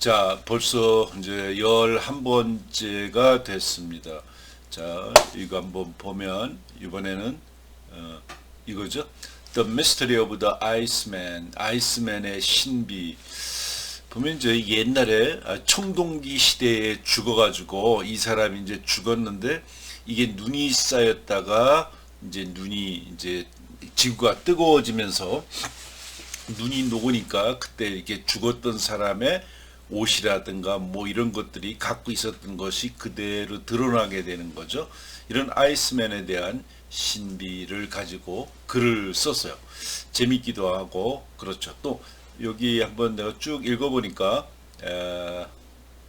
자, 벌써 이제 11번째가 됐습니다. 자, 이거 한번 보면, 이번에는, 이거죠. The Mystery of the Iceman, 아이스맨의 신비. 보면 이제 옛날에 청동기 시대에 죽어가지고 이 사람이 이제 죽었는데 이게 눈이 쌓였다가 이제 눈이 이제 지구가 뜨거워지면서 눈이 녹으니까 그때 이렇게 죽었던 사람의 옷이라든가 뭐 이런 것들이 갖고 있었던 것이 그대로 드러나게 되는 거죠. 이런 아이스맨에 대한 신비를 가지고 글을 썼어요. 재밌기도 하고 그렇죠. 또 여기 한번 내가 쭉 읽어보니까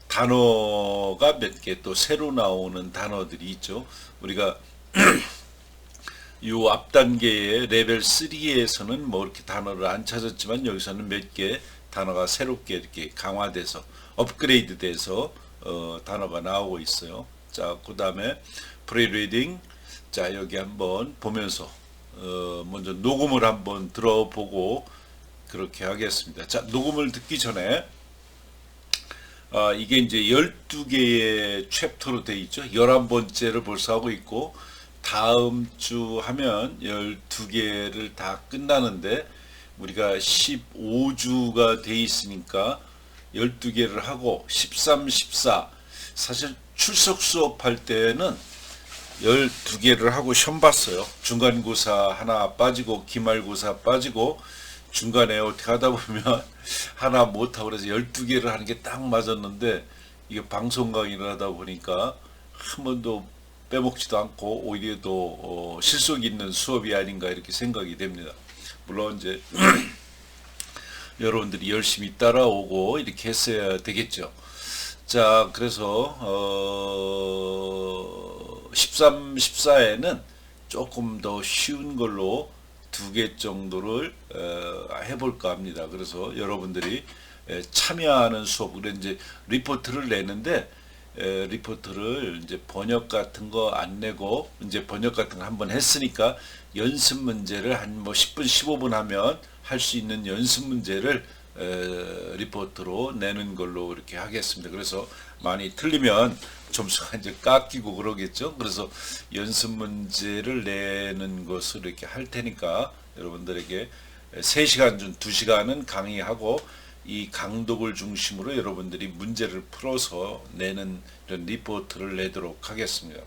단어가 몇 개 또 새로 나오는 단어들이 있죠. 우리가 이 앞 단계의 레벨 3에서는 뭐 이렇게 단어를 안 찾았지만 여기서는 몇 개 단어가 새롭게 이렇게 강화돼서 업그레이드 돼서 단어가 나오고 있어요. 자, 그 다음에 프리리딩. 자, 여기 한번 보면서 먼저 녹음을 한번 들어보고 그렇게 하겠습니다. 자, 녹음을 듣기 전에 이게 이제 12개의 챕터로 되어 있죠. 11번째를 벌써 하고 있고 다음 주 하면 12개를 다 끝나는데 우리가 15주가 돼 있으니까 12개를 하고 13, 14 사실 출석 수업할 때는 12개를 하고 시험 봤어요. 중간고사 하나 빠지고 기말고사 빠지고 중간에 어떻게 하다 보면 하나 못하고 그래서 12개를 하는 게 딱 맞았는데 이게 방송 강의를 하다 보니까 한 번도 빼먹지도 않고 오히려 더 실속 있는 수업이 아닌가 이렇게 생각이 됩니다. 물론 이제 여러분들이 열심히 따라오고 이렇게 했어야 되겠죠. 자, 그래서 13, 14에는 조금 더 쉬운 걸로 2개 정도를 해볼까 합니다. 그래서 여러분들이 참여하는 수업, 그래 이제 리포트를 내는데 리포트를 이제 번역 같은 거 안 내고 이제 번역 같은 거 한번 했으니까 연습 문제를 한 뭐 10분 15분 하면 할 수 있는 연습 문제를 리포트로 내는 걸로 이렇게 하겠습니다. 그래서 많이 틀리면 점수가 이제 깎이고 그러겠죠. 그래서 연습 문제를 내는 것을 이렇게 할 테니까 여러분들에게 3시간 중 2시간은 강의하고 이 강독을 중심으로 여러분들이 문제를 풀어서 내는 이런 리포트를 내도록 하겠습니다.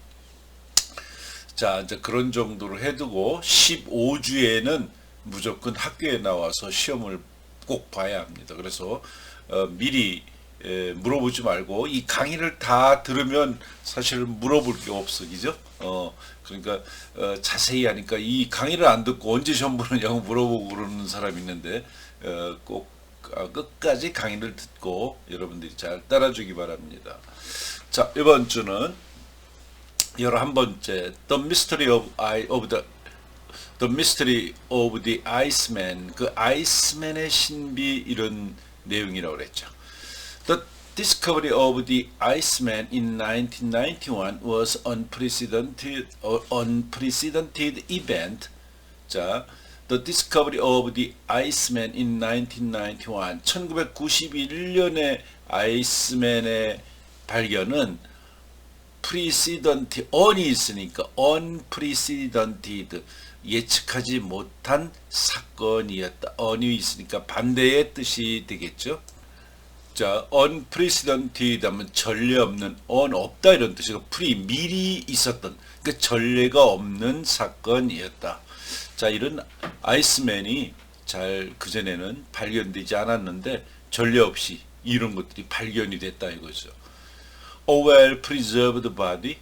자, 이제 그런 정도로 해두고 15주에는 무조건 학교에 나와서 시험을 꼭 봐야 합니다. 그래서 미리 물어보지 말고 이 강의를 다 들으면 사실 물어볼 게 없어, 그죠? 그러니까 자세히 하니까 이 강의를 안 듣고 언제 시험 보느냐고 물어보고 그러는 사람이 있는데 꼭 끝까지 강의를 듣고 여러분들이 잘 따라주기 바랍니다. 자, 이번 주는 11번째 The Mystery of the Iceman, 그 아이스맨의 신비 이런 내용이라고 그랬죠. The discovery of the Iceman in 1991 was unprecedented event. 자, The discovery of the Iceman in 1991, 1991년에 아이스맨의 발견은 precedent, on이 있으니까 unprecedented, 예측하지 못한 사건이었다. on이 있으니까 반대의 뜻이 되겠죠. 자, unprecedented 하면 전례 없는, on 없다 이런 뜻이고 pre 미리 있었던, 그 전례가 없는 사건이었다. 자, 이런 아이스맨이 잘 그전에는 발견되지 않았는데 전례 없이 이런 것들이 발견이 됐다 이거죠. A well-preserved body,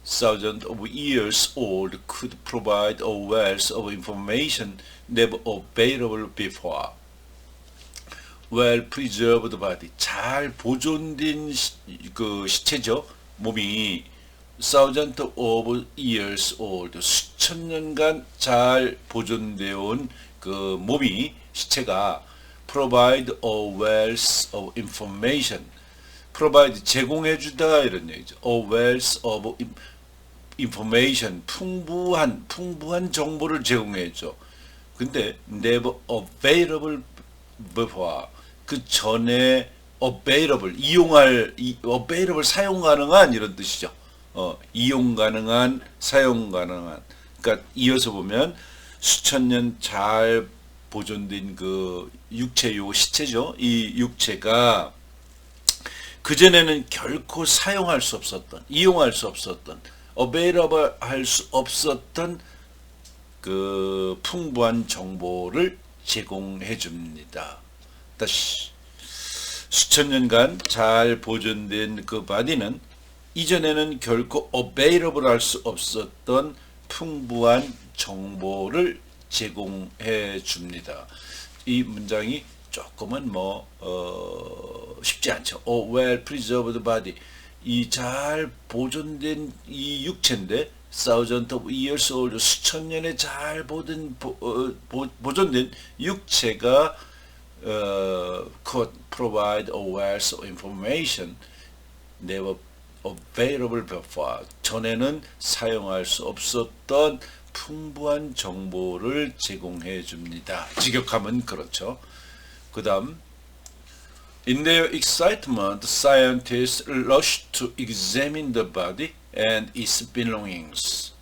thousands of years old, could provide a wealth of information never available before. Well-preserved body, 잘 보존된 그 시체죠. 몸이 thousands of years old, 수천 년간 잘 보존되어 온 그 몸이 시체가 provide a wealth of information, provide 제공해주다 이런 얘기죠. a wealth of information, 풍부한 정보를 제공해줘. 근데 never available before 그 전에 available available 사용 가능한 이런 뜻이죠. 이용 가능한 사용 가능한. 그러니까 이어서 보면 수천 년 잘 보존된 그 육체 요 시체죠. 이 육체가 그전에는 결코 사용할 수 없었던, 이용할 수 없었던, available 할 수 없었던 그 풍부한 정보를 제공해 줍니다. 다시 수천 년간 잘 보존된 그 바디는 이전에는 결코 available 할 수 없었던 풍부한 정보를 제공해 줍니다. 이 문장이 조금은 쉽지 않죠. well preserved body. 이 잘 보존된 이 육체인데 thousands of years old 수천 년에 잘 보존된 육체가 could provide a wealth of information never available before. 전에는 사용할 수 없었던 풍부한 정보를 제공해 줍니다. 직역하면 그렇죠. 그 다음 In their excitement, scientists rushed to examine the body and its belongings.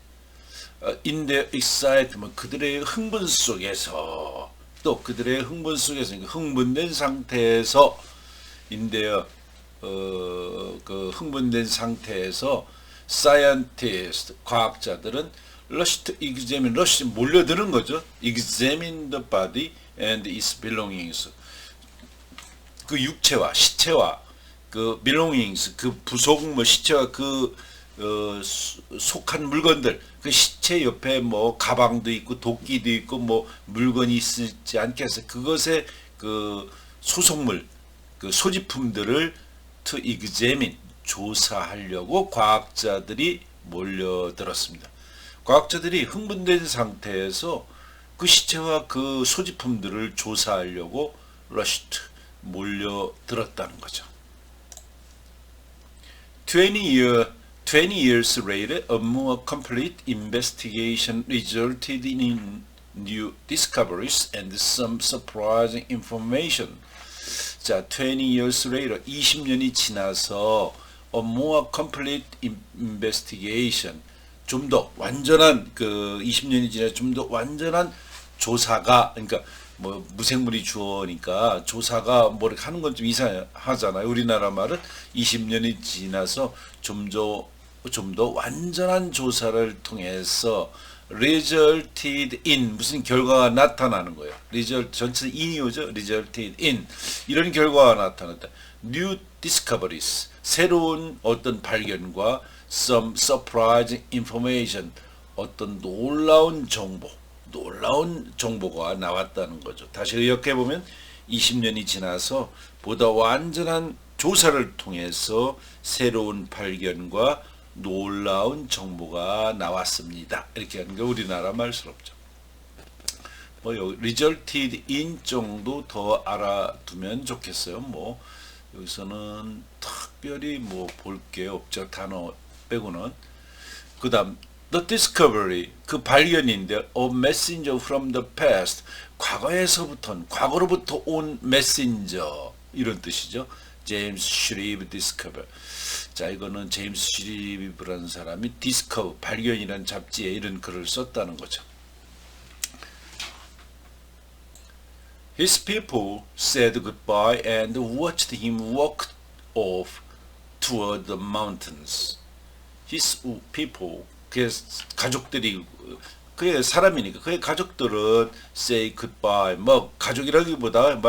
In their excitement, 그들의 흥분 속에서 또 그들의 흥분 속에서 흥분된 상태에서 in their 그 흥분된 상태에서 scientists 과학자들은 rush to examine rush 몰려드는 거죠. examine the body and its belongings. 그 육체와 시체와 그 belongings 그 부속 시체와 그 속한 물건들 그 시체 옆에 가방도 있고 도끼도 있고 물건이 있지 않겠어. 그것의 그 소속물 그 소지품들을 to examine 조사하려고 과학자들이 몰려들었습니다. 과학자들이 흥분된 상태에서 그 시체와 그 소지품들을 조사하려고 rushed 몰려들었다는 거죠. 20 years later, a more complete investigation resulted in new discoveries and some surprising information. 자, 20 years later, 20년이 지나서 a more complete investigation, 좀 더 완전한 20년이 지나 좀 더 완전한 조사가, 그러니까 무생물이 주어니까 조사가 이렇게 하는 건 좀 이상하잖아요. 우리나라 말은 20년이 지나서 좀 더 완전한 조사를 통해서 resulted in 무슨 결과가 나타나는 거예요. result 전체 in이 오죠. resulted in 이런 결과가 나타났다. new discoveries 새로운 어떤 발견과 some surprising information 어떤 놀라운 정보가 나왔다는 거죠. 다시 의역해 보면 20년이 지나서 보다 완전한 조사를 통해서 새로운 발견과 놀라운 정보가 나왔습니다. 이렇게 하는 게 우리나라 말스럽죠. resulted in 정도 더 알아두면 좋겠어요. 여기서는 특별히 볼 게 없죠. 단어 빼고는. 그 다음 the discovery 그 발견인데 a messenger from the past 과거로부터 온 messenger 이런 뜻이죠. 제임스 슈리브 discover. 자, 이거는 제임스 슈리브라는 사람이 디스커버 발견이라는 잡지에 이런 글을 썼다는 거죠. His people said goodbye and watched him walk off toward the mountains. His people 그의 가족들이 그의 사람이니까 그의 가족들은 say goodbye 가족이라기보다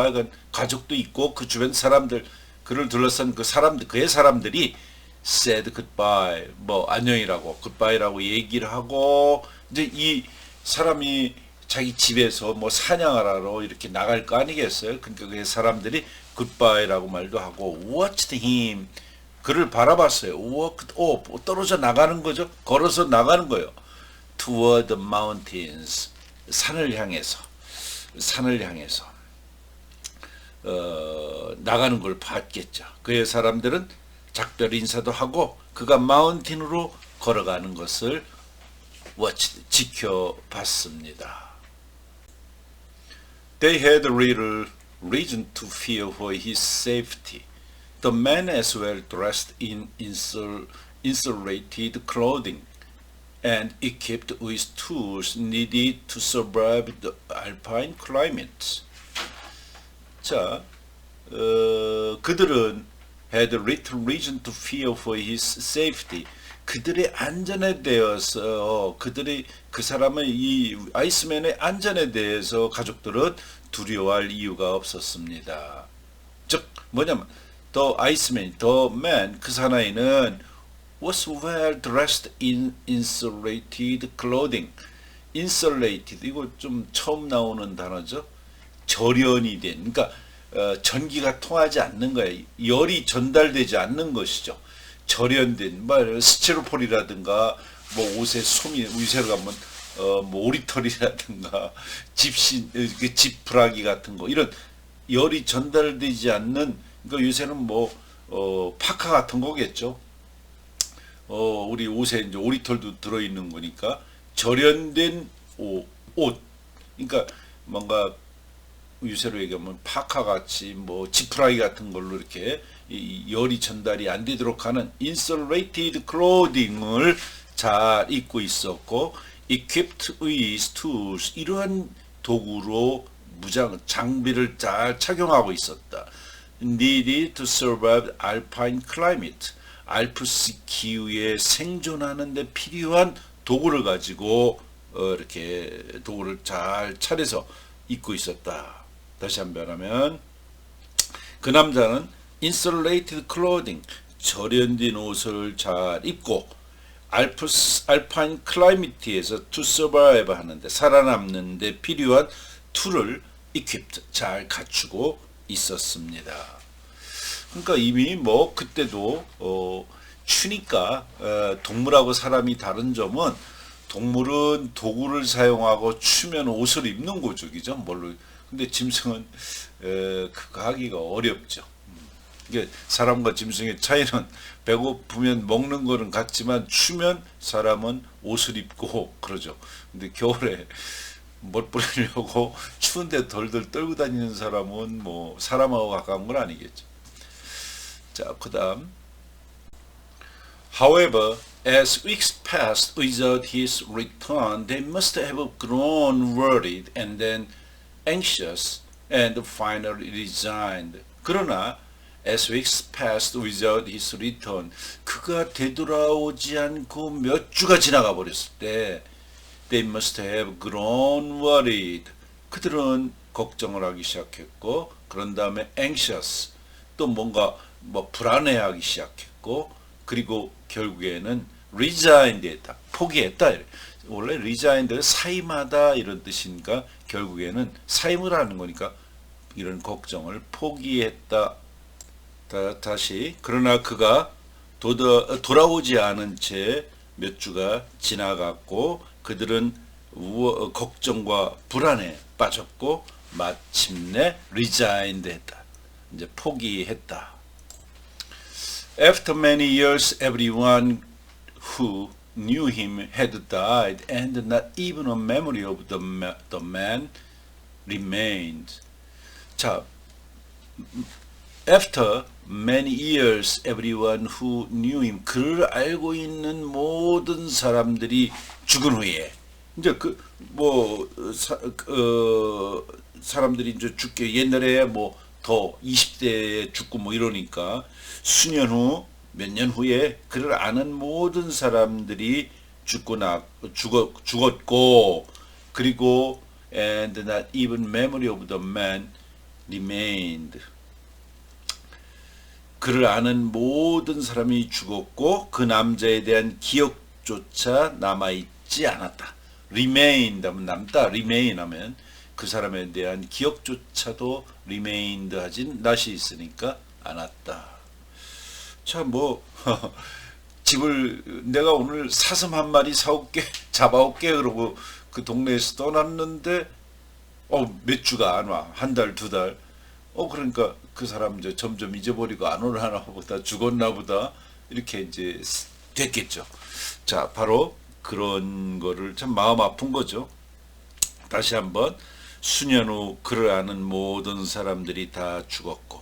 가족도 있고 그 주변 사람들 그를 둘러싼 그의 사람들이 said goodbye 안녕이라고 goodbye라고 얘기를 하고 이제 이 사람이 자기 집에서 사냥을 하러 이렇게 나갈 거 아니겠어요? 그러니까 그 사람들이 goodbye라고 말도 하고 watched him 그를 바라봤어요. walked off 떨어져 나가는 거죠. 걸어서 나가는 거예요. toward the mountains 산을 향해서 나가는 걸 봤겠죠. 그의 사람들은 작별 인사도 하고 그가 마운틴으로 걸어가는 것을 지켜봤습니다. They had little reason to fear for his safety. The man as well dressed in insulated clothing and equipped with tools needed to survive the alpine climate. 자, 그들은 had little reason to fear for his safety. 그들의 안전에 대해서 그 사람의 이 아이스맨의 안전에 대해서 가족들은 두려워할 이유가 없었습니다. 즉 뭐냐면 the man 그 사나이는 was well dressed in insulated clothing. insulated 이거 좀 처음 나오는 단어죠. 절연이 된 그러니까 전기가 통하지 않는 거예요. 열이 전달되지 않는 것이죠. 절연된 스티로폴이라든가 뭐 옷에 솜이 위세로 가면 뭐 오리털이라든가 지푸라기 같은 거 이런 열이 전달되지 않는 그러니까 요새는 뭐 파카 같은 거겠죠. 우리 옷에 이제 오리털도 들어 있는 거니까 절연된 옷 그러니까 뭔가 유세로 얘기하면 파카 같이 뭐 지푸라기 같은 걸로 이렇게 이 열이 전달이 안 되도록 하는 insulated clothing을 잘 입고 있었고 equipped with tools 이러한 도구로 장비를 잘 착용하고 있었다. needed to survive alpine climate 알프스 기후에 생존하는 데 필요한 도구를 가지고 이렇게 도구를 잘 차려서 입고 있었다. 다시 한번 하면 그 남자는 insulated clothing 절연된 옷을 잘 입고 알파인 클라이미티에서 to survive 하는데 살아남는 데 필요한 툴을 equipped 잘 갖추고 있었습니다. 그러니까 이미 뭐 그때도 추니까 동물하고 사람이 다른 점은 동물은 도구를 사용하고 추면 옷을 입는 거죠, 그죠? 뭘로? 근데 짐승은 그거 하기가 어렵죠. 이게 사람과 짐승의 차이는 배고프면 먹는 거는 같지만 추면 사람은 옷을 입고 그러죠. 근데 겨울에 멋 부리려고 추운데 덜덜 떨고 다니는 사람은 뭐 사람하고 가까운 건 아니겠죠. 자, 그다음. However, as weeks passed without his return, they must have grown worried and then anxious and finally resigned. 그러나 as weeks passed without his return, 그가 되돌아오지 않고 몇 주가 지나가 버렸을 때 they must have grown worried. 그들은 걱정을 하기 시작했고 그런 다음에 anxious 또 뭔가 뭐 불안해하기 시작했고 그리고 결국에는 resigned 했다. 포기했다. 원래 resigned는 사임하다 이런 뜻이니까 결국에는 사임을 하는 거니까 이런 걱정을 포기했다. 다시 그러나 그가 돌아오지 않은 채 몇 주가 지나갔고 그들은 걱정과 불안에 빠졌고 마침내 resigned 했다. 이제 포기했다. After many years, everyone who knew him had died, and not even a memory of the man remained. 자, after many years, everyone who knew him, 그를 알고 있는 모든 사람들이 죽은 후에, 이제 사람들이 이제 죽게 옛날에 뭐 더 20대에 죽고 뭐 이러니까 수년 후, 몇 년 후에 그를 아는 모든 사람들이 죽었고, 그리고 and not even memory of the man remained. 그를 아는 모든 사람이 죽었고 그 남자에 대한 기억조차 남아있지 않았다. remained 하면 남다, remain 하면 그 사람에 대한 기억조차도 remained 하진 낫이 있으니까 않았다. 참 뭐 집을 내가 오늘 사슴 한 마리 사올게 잡아올게 그러고 그 동네에서 떠났는데 몇 주가 안 와. 한 달, 두 달. 그러니까 그 사람 이제 점점 잊어버리고 안 오나 보다, 죽었나 보다, 이렇게 이제 됐겠죠. 자, 바로 그런 거를 참 마음 아픈 거죠. 다시 한번. 수년 후 그를 아는 모든 사람들이 다 죽었고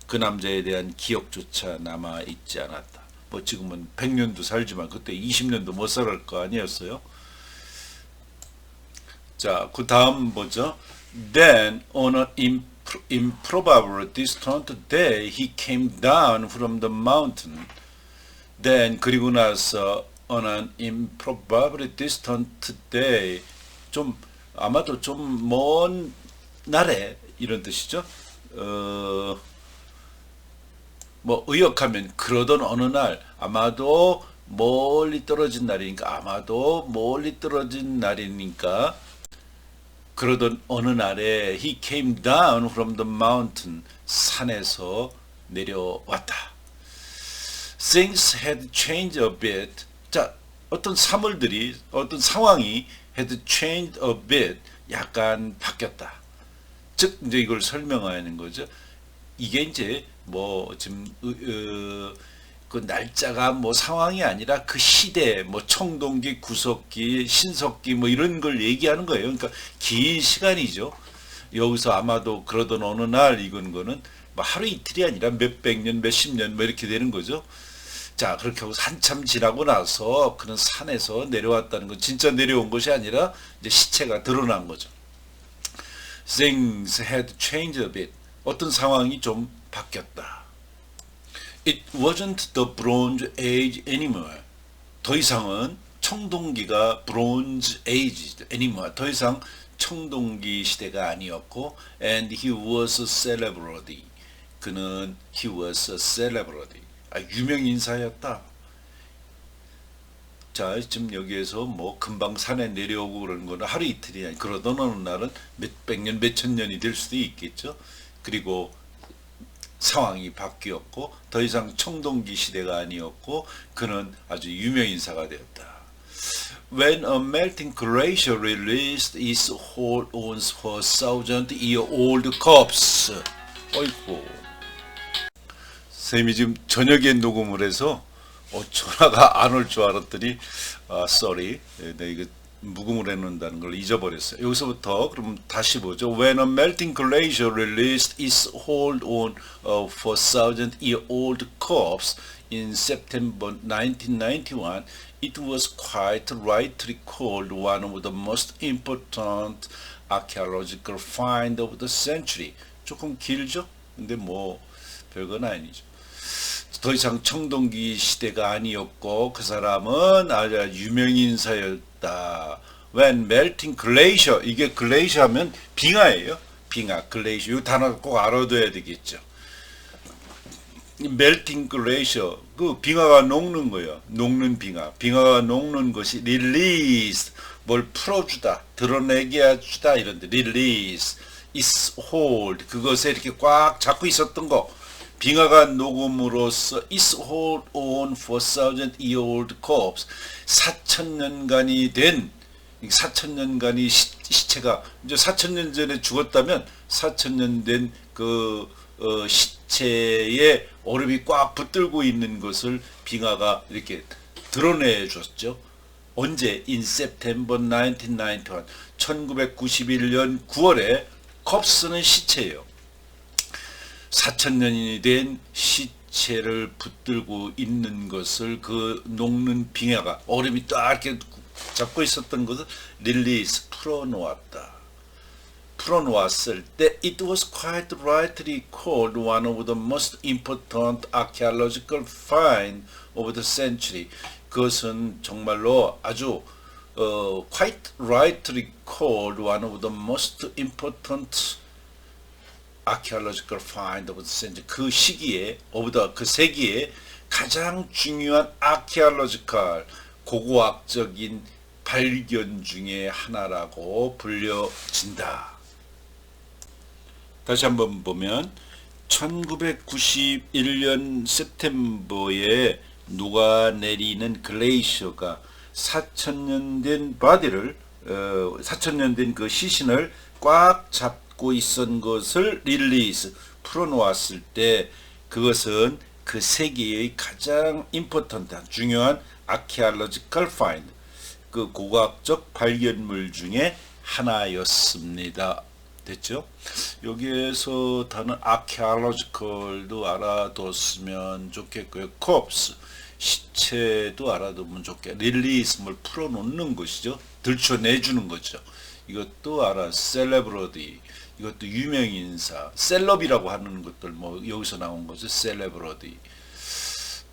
그 남자에 대한 기억조차 남아있지 않았다. 뭐 지금은 100년도 살지만 그때 20년도 못 살을 거 아니었어요. 자, 그 다음 뭐죠? Then on an improbable distant day he came down from the mountain. Then 그리고 나서 on an improbably distant day, 좀 아마도 좀 먼 날에 이런 뜻이죠. 뭐 의역하면 그러던 어느 날, 아마도 멀리 떨어진 날이니까, 아마도 멀리 떨어진 날이니까 그러던 어느 날에 he came down from the mountain, 산에서 내려왔다. Things had changed a bit. 자, 어떤 사물들이, 어떤 상황이 had changed a bit, 약간 바뀌었다. 즉 이제 이걸 설명하는 거죠. 이게 이제 뭐 지금 그 날짜가 뭐 상황이 아니라 그 시대, 뭐 청동기, 구석기, 신석기 뭐 이런 걸 얘기하는 거예요. 그러니까 긴 시간이죠. 여기서 아마도 그러던 어느 날 이건 거는 뭐 하루 이틀이 아니라 몇백 년, 몇십 년 뭐 이렇게 되는 거죠. 자, 그렇게 하고 한참 지나고 나서 그는 산에서 내려왔다는 건 진짜 내려온 것이 아니라 이제 시체가 드러난 거죠. Things had changed a bit. 어떤 상황이 좀 바뀌었다. It wasn't the Bronze Age anymore. 더 이상은 청동기가 Bronze Age anymore. 더 이상 청동기 시대가 아니었고, and he was a celebrity. 그는 he was a celebrity. 유명 인사였다. 자, 지금 여기에서 뭐 금방 산에 내려오고 그러는 거는 하루 이틀이 아니, 그러던 어느 날은 몇백 년, 몇천 년이 될 수도 있겠죠. 그리고 상황이 바뀌었고 더 이상 청동기 시대가 아니었고 그는 아주 유명 인사가 되었다. When a melting glacier released its hold on 4,000-year-old corpse. 어이구. 쌤이 지금 저녁에 녹음을 해서 전화가 안 올 줄 알았더니 sorry. 내가 이거 묵음을 해놓는다는 걸 잊어버렸어요. 여기서부터 그럼 다시 보죠. When a melting glacier released its hold on a 4,000-year-old corpse in September 1991, it was quite rightly called one of the most important archaeological find of the century. 조금 길죠? 근데 뭐 별건 아니죠. 더 이상 청동기 시대가 아니었고 그 사람은 아주 유명인사였다. When melting glacier, 이게 glacier 하면 빙하예요. 빙하, glacier. 이 단어 꼭 알아둬야 되겠죠. melting glacier, 그 빙하가 녹는 거예요. 녹는 빙하. 빙하가 녹는 것이 release, 뭘 풀어주다, 드러내게 해주다 이런데 release, is hold, 그것에 이렇게 꽉 잡고 있었던 거. 빙하가 녹음으로써 is hold on 4,000-year-old corpse, 4,000년간이 된 4,000년간이 시체가 이제 4,000년 전에 죽었다면 4,000년 된 그 시체에 얼음이 꽉 붙들고 있는 것을 빙하가 이렇게 드러내 줬죠. 언제? In September 1991, 1991년 9월에 컵스는 시체예요. 4,000년이 된 시체를 붙들고 있는 것을 그 녹는 빙하가 얼음이 딱 이렇게 잡고 있었던 것을 릴리스 풀어놓았다. 풀어놓았을 때 it was quite rightly called one of the most important archaeological find of the century. 그것은 정말로 아주 quite rightly called one of the most important archaeological find of the century. 그 시기에 그 세기에 가장 중요한 archaeological 고고학적인 발견 중에 하나라고 불려진다. 다시 한번 보면 1991년 september에 녹아내리는 글레이셔가 4,000년 된 바디를 4,000년 된 그 시신을 꽉 잡고 있었던 것을 릴리스 풀어놓았을 때 그것은 그 세계의 가장 임포턴트한 중요한 archaeological find, 그 고고학적 발견물 중에 하나였습니다. 됐죠? 여기에서 단어 archaeological도 알아뒀으면 좋겠고요. corpse, 시체도 알아두면 좋겠고, release, 뭘 풀어놓는 것이죠. 들춰내주는 거죠. 이것도 celebrity, 이것도 유명인사, 셀럽이라고 하는 것들 뭐 여기서 나온 거죠. celebrity.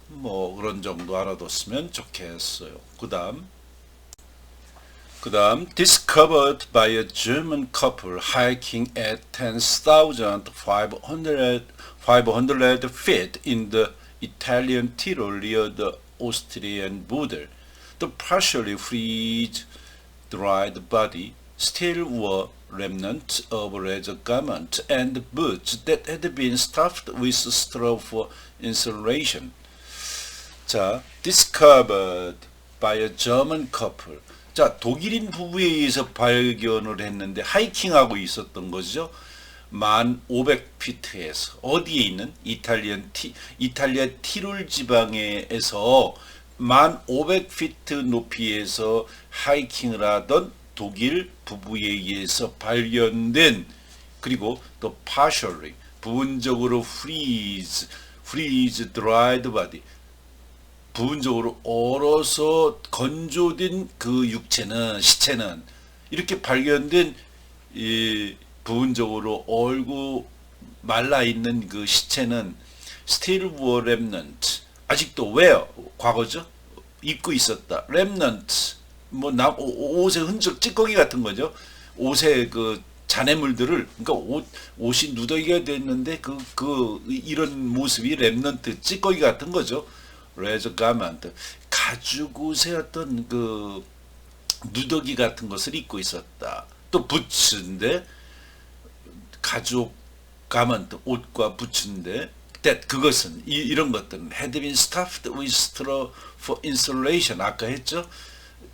뭐 그런 정도 알아뒀으면 좋겠어요. 그 다음 discovered by a German couple hiking at 10,500 feet in the Italian Tyrol near the Austrian border. The partially freeze-dried body still wore remnants of leather garment and boots that had been stuffed with straw for insulation. 자, discovered by a German couple. 자, 독일인 부부에 의해서 발견을 했는데 하이킹하고 있었던 거죠. 1,500피트에서 어디에 있는 이탈리아 티롤 지방에서 1,500피트 높이에서 하이킹을 하던 독일 부부에 의해서 발견된, 그리고 또 partially 부분적으로 freeze dried body, 부분적으로 얼어서 건조된 그 시체는 이렇게 발견된 이 부분적으로 얼고 말라 있는 그 시체는 still wore remnant, 아직도 wear, 과거죠, 입고 있었다. remnant, 뭐 옷의 흔적, 찌꺼기 같은 거죠. 옷의 그 잔해물들을, 그러니까 옷이 누더기가 됐는데 이런 모습이 remnant, 찌꺼기 같은 거죠. 레저 가먼트, 가죽 옷의 어떤 그 누더기 같은 것을 입고 있었다. 또 부츠인데, 가죽 가먼트, 옷과 부츠인데, 그것은 이런 것들은 had been stuffed with straw for insulation. 아까 했죠.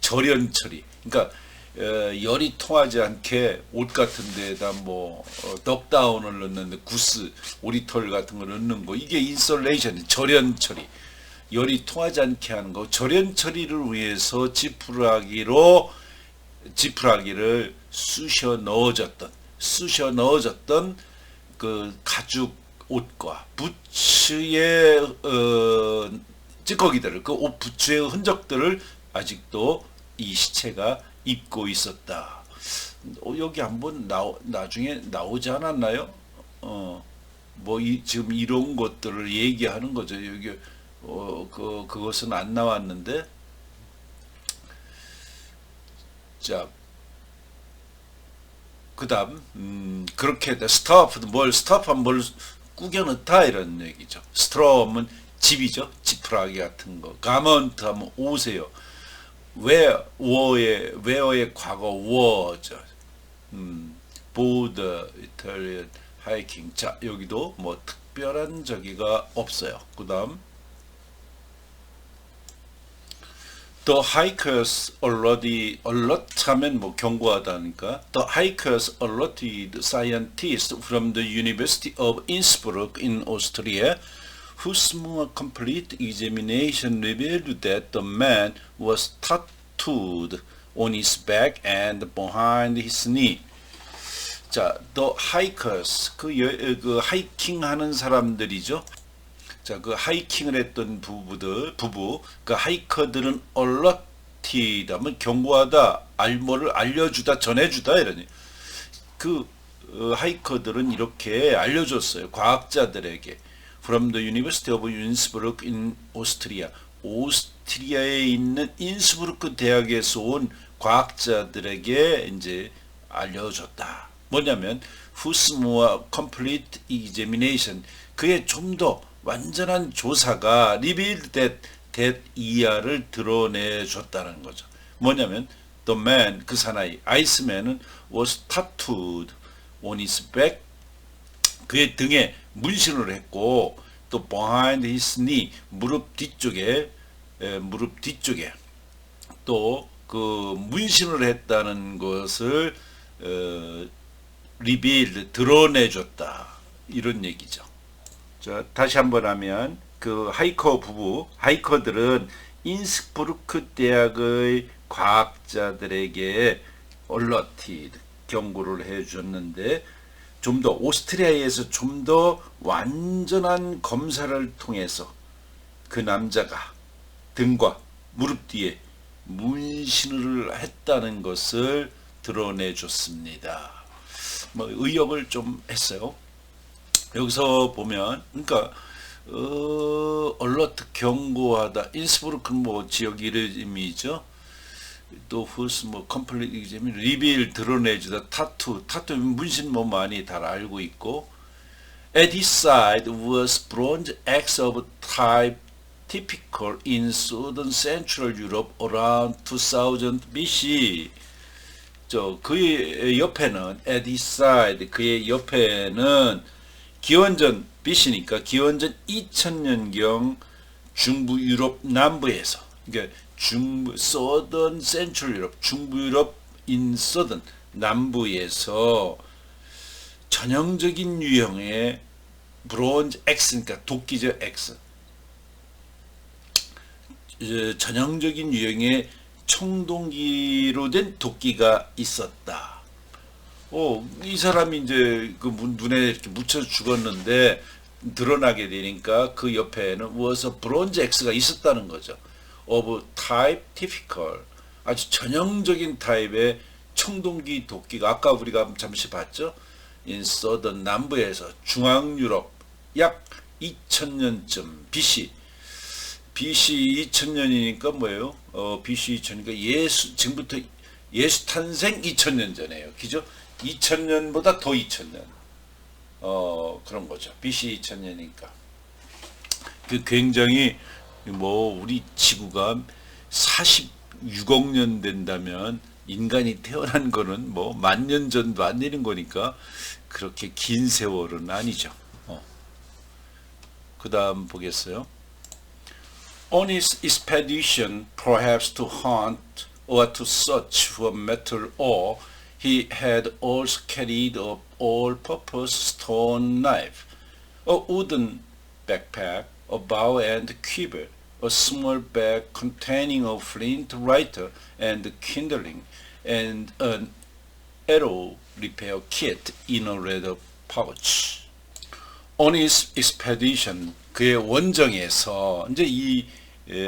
절연 처리. 그러니까 열이 통하지 않게 옷 같은 데에다 뭐 덕다운을 넣는데, 구스, 오리털 같은 걸 넣는 거, 이게 인슐레이션, 절연 처리. 열이 통하지 않게 하는 거, 절연 처리를 위해서 지푸라기를 쑤셔 넣어졌던 그 가죽 옷과 부츠의 찌꺼기들을, 그 옷 부츠의 흔적들을 아직도 이 시체가 입고 있었다. 여기 한번 나중에 나오지 않았나요? 지금 이런 것들을 얘기하는 거죠. 여기 그것은 안 나왔는데, 자, 그 다음, 그렇게, 스토프하면 뭘 꾸겨 넣다, 이런 얘기죠. 스트로우면 집이죠. 지푸라기 같은 거. 가먼트 하면 옷이에요. 웨어의 과거, 워죠. 보드, 이탈리안, 하이킹. 자, 여기도 뭐 특별한 저기가 없어요. 그 다음, The hikers alert하면 뭐 경고하다니까. The hikers alerted scientists from the University of Innsbruck in Austria, whose more complete examination revealed that the man was tattooed on his back and behind his knee. 자, the hikers, 그 하이킹 하는 사람들이죠. 자, 그 하이킹을 했던 부부, 그 하이커들은 alerted 하면 경고하다, 뭐를 알려주다, 전해주다, 이러니. 하이커들은 이렇게 알려줬어요. 과학자들에게. From the University of Innsbruck in Austria. 오스트리아에 있는 인스부르크 대학에서 온 과학자들에게 이제 알려줬다. 뭐냐면, whose more complete examination. 그의 좀 더 완전한 조사가 revealed that 이하를 드러내줬다는 거죠. 뭐냐면 the man, 그 사나이, 아이스맨은 was tattooed on his back, 그의 등에 문신을 했고, 또 behind his knee, 무릎 뒤쪽에 또 그 문신을 했다는 것을 revealed, 드러내줬다, 이런 얘기죠. 자, 다시 한번 하면, 그 하이커들은 인스부르크 대학의 과학자들에게 alerted 경고를 해줬는데 좀 더 오스트리아에서 좀 더 완전한 검사를 통해서 그 남자가 등과 무릎 뒤에 문신을 했다는 것을 드러내줬습니다. 뭐 의역을 좀 했어요. 여기서 보면 그러니까 얼러트 경고하다. 인스부르크는 뭐 지역 이름이죠. 또 후스 뭐 컴플릿 리빌 드러내주다. 타투 문신 뭐 많이 다 알고 있고. At his side was bronze axe of type typical in southern central Europe around 2000 BC. 그의 옆에는 at his side 그의 옆에는 기원전 BC니까 기원전 2000년경 중부 유럽 남부에서 그러니까 중부 southern central Europe 중부 유럽 in southern 남부에서 전형적인 유형의 브론즈 X 그러니까 도끼죠 X 전형적인 유형의 청동기로 된 도끼가 있었다. 이 사람이 이제 그 눈에 이렇게 묻혀 죽었는데 드러나게 되니까 그 옆에는 was a bronze X가 있었다는 거죠. of type typical 아주 전형적인 타입의 청동기 도끼가 아까 우리가 잠시 봤죠. in southern 남부에서 중앙 유럽 약 2000년쯤 BC 2000년이니까 뭐예요? BC 2000이니까 지금부터 예수 탄생 2000년 전에요. 그죠? 2000년보다 더 2000년. 그런 거죠. BC 2000년이니까. 그 굉장히 뭐 우리 지구가 46억 년 된다면 인간이 태어난 거는 뭐 10,000년 전도 안 되는 거니까 그렇게 긴 세월은 아니죠. 그 다음 보겠어요. On his expedition, perhaps to hunt or to search for metal ore, he had also carried a all-purpose stone knife, a wooden backpack, a bow and quiver, a small bag containing a flint lighter and kindling, and an arrow repair kit in a leather pouch. On his expedition, 그의 원정에서 이제 이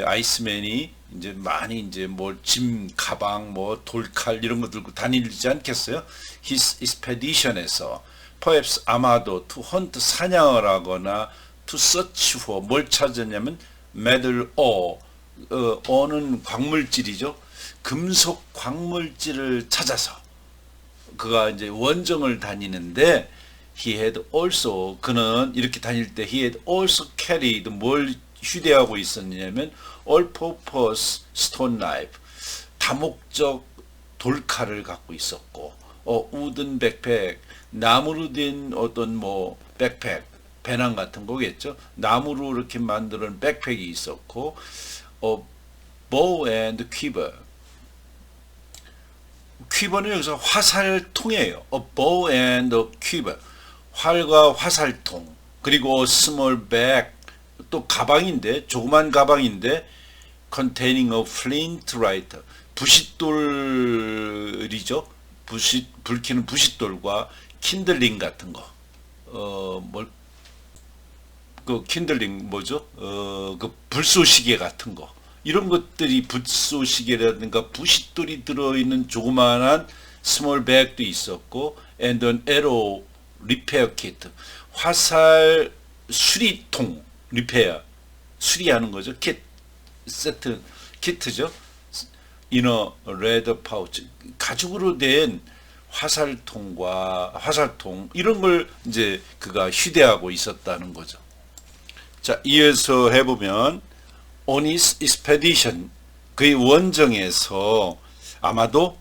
아이스맨이 이제 많이 이제 뭐 짐 가방 뭐 돌칼 이런 거 들고 다니지 않겠어요? His expedition에서 perhaps 아마도 to hunt 사냥을 하거나 to search for 뭘 찾았냐면 metal ore 어는 광물질이죠. 금속 광물질을 찾아서 그가 이제 원정을 다니는데 he had also 그는 이렇게 다닐 때 he had also carried 뭘 휴대하고 있었냐면 all-purpose stone knife 다목적 돌칼을 갖고 있었고 wooden backpack 나무로 된 어떤 뭐 백팩 배낭 같은 거겠죠. 나무로 이렇게 만드는 백팩이 있었고 bow and quiver 퀴버는 여기서 화살통이에요. A bow and a quiver 활과 화살통 그리고 small bag 또 가방인데 조그만 가방인데 containing a flint lighter 부싯돌이죠. 불키는 부싯돌과 kindling 같은 거 그 kindling 뭐죠? 그 불쏘시개 같은 거 이런 것들이 불쏘시개라든가 부싯돌이 들어있는 조그만한 small bag도 있었고 and an arrow repair kit 화살 수리통 리페어 수리하는 거죠. 세트 키트죠. in a leather pouch 가죽으로 된 화살통 이런 걸 이제 그가 휴대하고 있었다는 거죠. 자, 이어서 해보면 on his expedition 그의 원정에서 아마도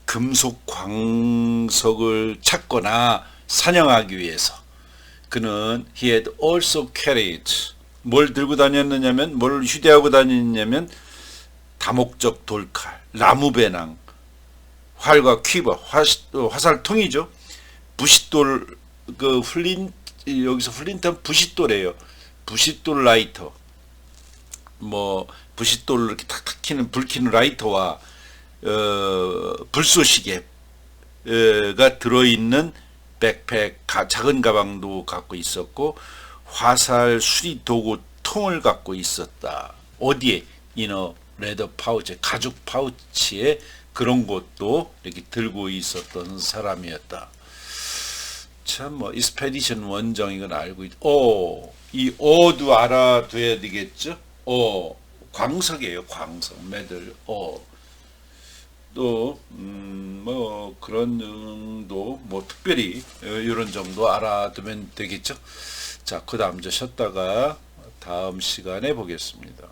금속 광석을 찾거나 사냥하기 위해서 그는 he had also carried 뭘 들고 다녔느냐면 뭘 휴대하고 다녔냐면 다목적 돌칼, 나무배낭, 활과 퀴버, 화살통이죠. 부싯돌 그 여기서 플린트는 부싯돌이에요. 부싯돌 라이터 뭐 부싯돌을 이렇게 탁탁 키는 불 키는 라이터와 불쏘시개 가 들어있는 백팩, 작은 가방도 갖고 있었고 화살 수리 도구 통을 갖고 있었다. 어디에? 이너 레더 파우치, 가죽 파우치에 그런 것도 이렇게 들고 있었던 사람이었다. 참 뭐 이스페디션 원정 이건 알고 이 어도 알아둬야 되겠죠. 광석이에요. 광석 메들 또 뭐 그런 정도 뭐 특별히 이런 정도 알아두면 되겠죠. 자, 그 다음 저 쉬었다가 다음 시간에 보겠습니다.